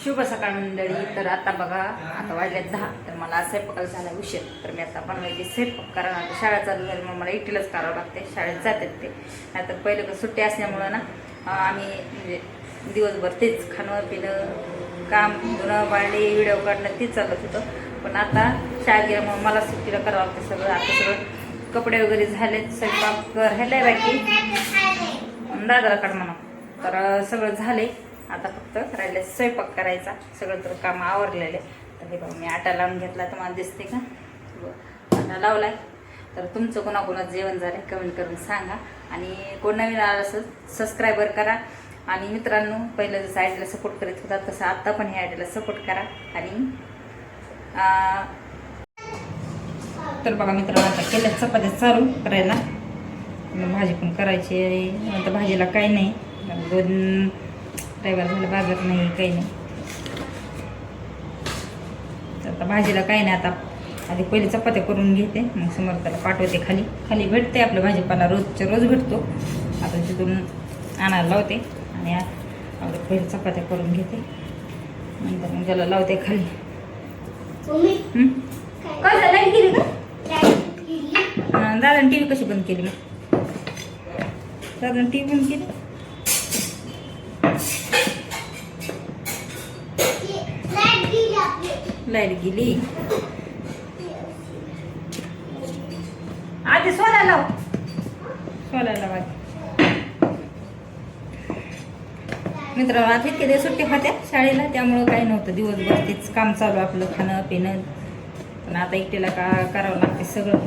शुभ सकाळ मंडळी. तर आता बघा, आता वाजल्यात 10. तर मला स्वयंपाकाला झाला उशीर. तर मी आता बनवायची स्वयंपाक, कारण आता शाळा चालू झाली, मग मला एकटीलाच करावं लागते. शाळेत जातात ते. नाहीतर पहिलं तर सुट्टी असल्यामुळं ना आम्ही म्हणजे दिवसभर तेच खाणं पिणं काम धुणं भांडी व्हिडिओ काढणं तेच चालत होतं. पण आता शाळेत गेल्यामुळे मला सुट्टीला करावं लागतं सगळं. आता सगळं कपडे वगैरे झालेत, स्वयंपाक राहिलाय बाकी दादाला काढ म्हणा. तर सगळं झाले, आता फक्त राहिले स्वयंपाक करायचा. सगळं तर काम आवरलेले. तर हे बघा, मी आटा लावून घेतला, तुम्हाला दिसते का आटा लावलाय. तर तुमचं कोणाकोणाचं जेवण झालं कमेंट करून सांगा. आणि कोण नवीन आलं असेल सबस्क्रायबर करा. आणि मित्रांनो, पहिलं जसं आयडीला सपोर्ट करीत होता तसं आता पण ह्या आयडीला सपोर्ट करा. आणि तर बघा मित्रांनो, आता केल्या चपात्या चालू करायला. भाजी पण करायची आहे. नंतर भाजीला काही नाही, 2 रविवार झालं बाजार नाही, काही नाही. तर आता भाजीला काही नाही. आता आधी पहिली चपात्या करून घेते, मग समर्थाला पाठवते. खाली खाली भेटते आपलं भाजीपाला, रोजच्या रोज भेटतो. आता तिथून आणायला लावते आणि आपल्या पहिली चपात्या करून घेते. नंतर मग त्याला लावते खाली. काय झालं, लाईट गेली का? दादाने टी व्ही कशी बंद केली? मग दादाने टी व्ही बंद केली. लाईट गेली. आधी सोला लाव, सोला लावा. मित्रांनो, आता इतके दिवस सुट्टी होत्या शाळेला, त्यामुळं काही नव्हतं. दिवसभर तेच काम चालू आपलं, खाणं पिणं. पण आता एकटीला का करावं लागते सगळं.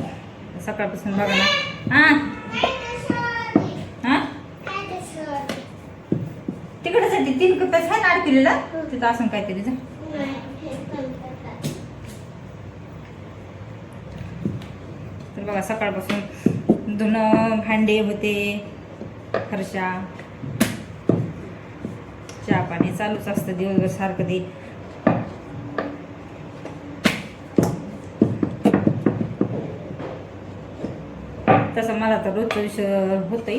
सकाळपासून बघा ना. हां तिकडे 3 कप्प्याच आहे ना अडकलेला, तिथं असं काहीतरी जा. तर बघा, सकाळपासून धुणं भांडे होते, फरशा चहा पाणी चालूच असतं दिवसभर सारखं ते. तसं मला तर रोजचं विषय होतंय.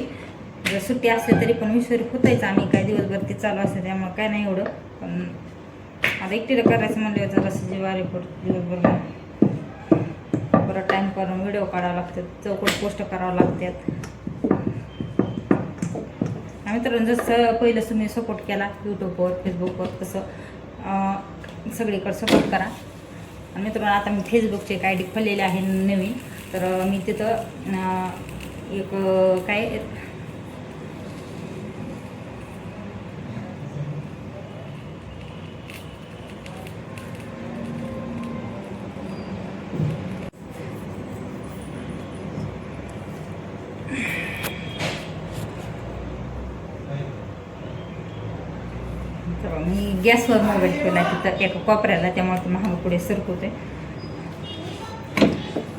जर सुट्टी असली तरी पण विषय होतायच. आम्ही काय दिवसभर ते चालू असतं, त्यामुळे काय नाही एवढं. पण आता एकटीला करायचं म्हणलं तर असं जेवारी पडतं दिवसभर. बरं टाईम करून व्हिडिओ काढावं लागतात, चौकट पोस्ट करावं लागतात. मित्रांनो, जसं पहिलं तुम्ही सपोर्ट केला यूट्यूबवर फेसबुकवर, तसं सगळीकडे सपोर्ट करा. आणि मित्रांनो, आता मी फेसबुकचे एक आयडी खोललेले आहे नवीन. तर मी तिथं एक काय मी गॅसवर मोबाईल ठेवला तिथं एका कोपऱ्याला, त्यामुळे तो महाग पुढे सरकवते.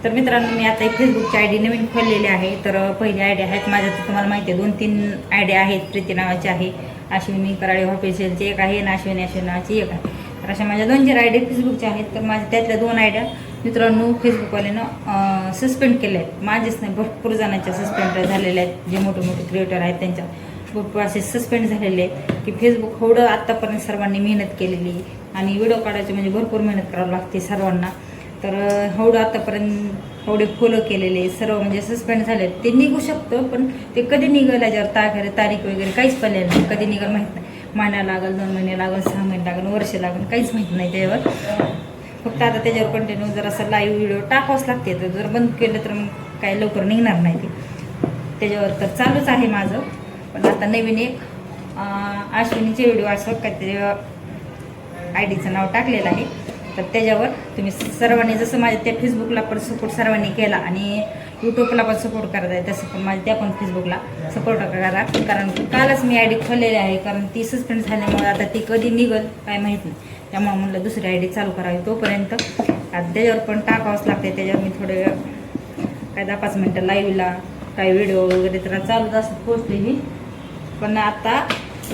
तर मित्रांनो, मी आता एक फेसबुकची आयडी नवीन खोललेली आहे. तर पहिली आयडी आहेत माझ्या, तर तुम्हाला माहिती आहे 2-3 आयडिया आहेत. प्रीती नावाची आहे, अश्विनी कराळे ऑफिशियलची एक आहे, आणि अश्विनी नावाची एक आहे. तर अशा माझ्या 2-4 आयडिया फेसबुकच्या आहेत. तर माझ्या त्यातल्या 2 आयडिया मित्रांनो फेसबुकवाल्यानं सस्पेंड केल्या आहेत. माझेच नाही, भरपूर जणांच्या सस्पेंड झालेल्या आहेत. जे मोठे मोठे क्रिएटर आहेत त्यांच्या भरपूर असे सस्पेंड झालेले आहेत. की फेसबुक एवढं आत्तापर्यंत सर्वांनी मेहनत केलेली, आणि व्हिडिओ काढायची म्हणजे भरपूर मेहनत करावी लागते सर्वांना. तर एवढं आत्तापर्यंत एवढे फॉलो केलेले सर्व म्हणजे सस्पेंड झाले. ते निघू शकतं, पण ते कधी निघायला ज्यावर तारीख वगैरे काहीच पडलेलं नाही. कधी निघाल माहीत नाही. महिना लागेल, 2 महिने लागेल, 6 महिने लागेल, वर्ष लागेल, काहीच माहीत नाही त्यावर. फक्त आता त्याच्यावर कंटिन्यू जर असं लाईव्ह व्हिडिओ टाकावंच लागते. तर जर बंद केलं तर मग काही लवकर निघणार नाही ते. त्याच्यावर तर चालूच आहे माझं. पण आता नवीन एक अश्विनीचे व्हिडिओ असं काहीतरी आयडीचं नाव टाकलेलं आहे. तर त्याच्यावर तुम्ही सर्वांनी, जसं माझ्या त्या फेसबुकला पण सपोर्ट सर्वांनी केला आणि यूट्यूबला पण सपोर्ट करायचा आहे, तसं पण माझ्या त्या पण फेसबुकला सपोर्ट करा. कारण कालच मी आयडी खोललेली आहे, कारण ती सस्पेंड झाल्यामुळे आता ती कधी निघल काय माहीत नाही. त्यामुळे म्हणलं दुसरी आयडी चालू करावी. तोपर्यंत आता त्याच्यावर पण टाकावंच लागते. त्याच्यावर मी थोडे वेळ काय 10-5 मिनटं लाईव्हला काही व्हिडिओ वगैरे तर चालूच असतात पोचलेली. पण आता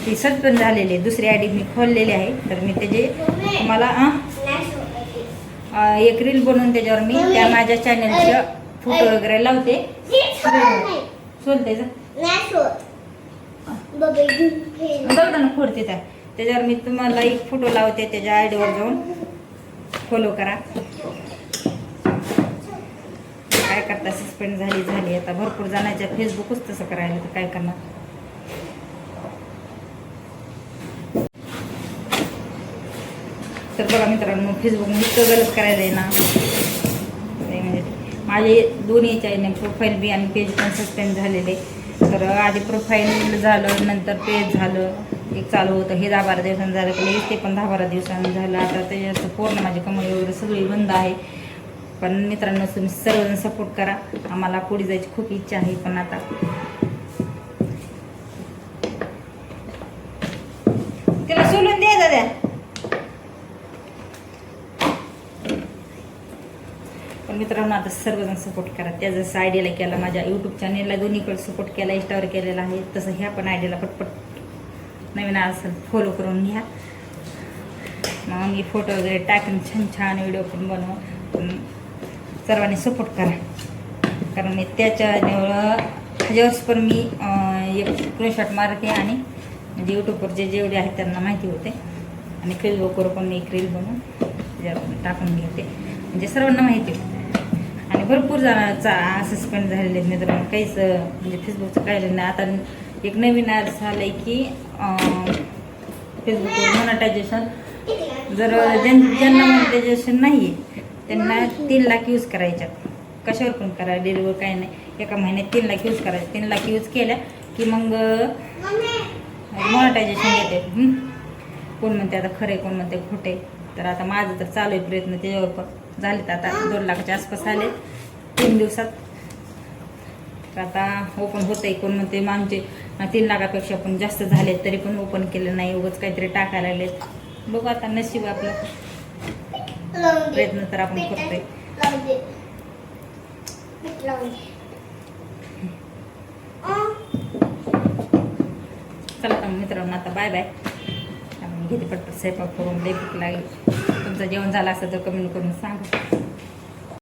ती सस्पेंड झालेली आहे. दुसरी आयडी मी खोललेली आहे. तर मी त्याचे मला एक रील बनवून त्याच्यावर मी त्या माझ्या चॅनलचे फोटो वगैरे लावते. सोलते जा बघा ना, फोडते त्या त्याच्यावर मी तुम्हाला एक फोटो लावते, त्याच्या आयडीवर जाऊन फॉलो करा. काय करता, सस्पेंड झाली आता. भरपूर जणांच्या फेसबुकच तसं करायला, तर काय करणार. तर बघा मित्रांनो, फेसबुक इतकं गलत करायला आहे ना, म्हणजे माझे दोन्ही चॅनल प्रोफाईल बी आणि पेज पण सस्पेंड झालेले. तर आधी प्रोफाईल झालं, नंतर पेज झालं, एक चालू होतं, हे 10-12 दिवसांनी झालं, की ते पण 10-12 दिवसांनी झालं. आता त्याच्यात पूर्ण माझी कमाई वगैरे सगळी बंद आहे. पण मित्रांनो, तुम्ही सर्वजण सपोर्ट करा. आम्हाला पुढे जायची खूप इच्छा आहे, पण आता त्याला सोलून द्या दादा. पण मित्रांनो, आता सर्वजण सपोर्ट करा. त्या जसं आयडियाला केला, माझ्या यूट्यूब चॅनेलला दोन्हीकडे सपोर्ट केला, इंस्टावर केलेला आहे, तसं ह्या पण आयडियाला पटपट नवीन असेल फॉलो करून घ्या. मग मी फोटो वगैरे टाकून छान व्हिडिओ पण बनवू. पण सर्वांनी सपोर्ट करा, कारण मी ह्याच्यावर पण मी एक स्क्रीनशॉट मारते आणि म्हणजे यूट्यूबवर जेवढे आहेत त्यांना माहिती होते, आणि फेसबुकवर पण मी एक रील बनवून त्याच्यावर टाकून घेते, म्हणजे सर्वांना माहिती होते. आणि भरपूर जणांचा सस्पेंड झालेले आहेत मित्रांनो, काहीच म्हणजे फेसबुकचं काही नाही. आता एक नवीन ॲड झालं आहे की फेसबुकवर मोनेटायझेशन, जर ज्यांना मोनेटायझेशन नाही आहे त्यांना 3 लाख यूज करायच्यात. कशावर पण करा, डिलिव्हर काही नाही, एका महिन्यात 3 लाख यूज करायचे. 3 लाख यूज केल्या की मग मोनेटायझेशन येते. कोण म्हणते आता खरे, कोण म्हणते खोटे. तर आता माझं तर चालू आहे प्रयत्न, त्याच्यावर पण झालेत आता 2 लाखाच्या आसपास आले 3 दिवसात. तर आता ओपन होतंय. कोण म्हणते मग आमचे 3 लाखापेक्षा पण जास्त झाले, तरी पण ओपन केलं नाही, उगाच काहीतरी टाकायला लागलेत. बघू आता, नशीब आपलं, प्रयत्न तर आपण करतोय. चला तर मित्रांनो, आता बाय बाय. घेते पटपट स्वयंपाक करून, लई भूक लागली. तुमचं जेवण झालं असतं तर कमेंट करून सांगा.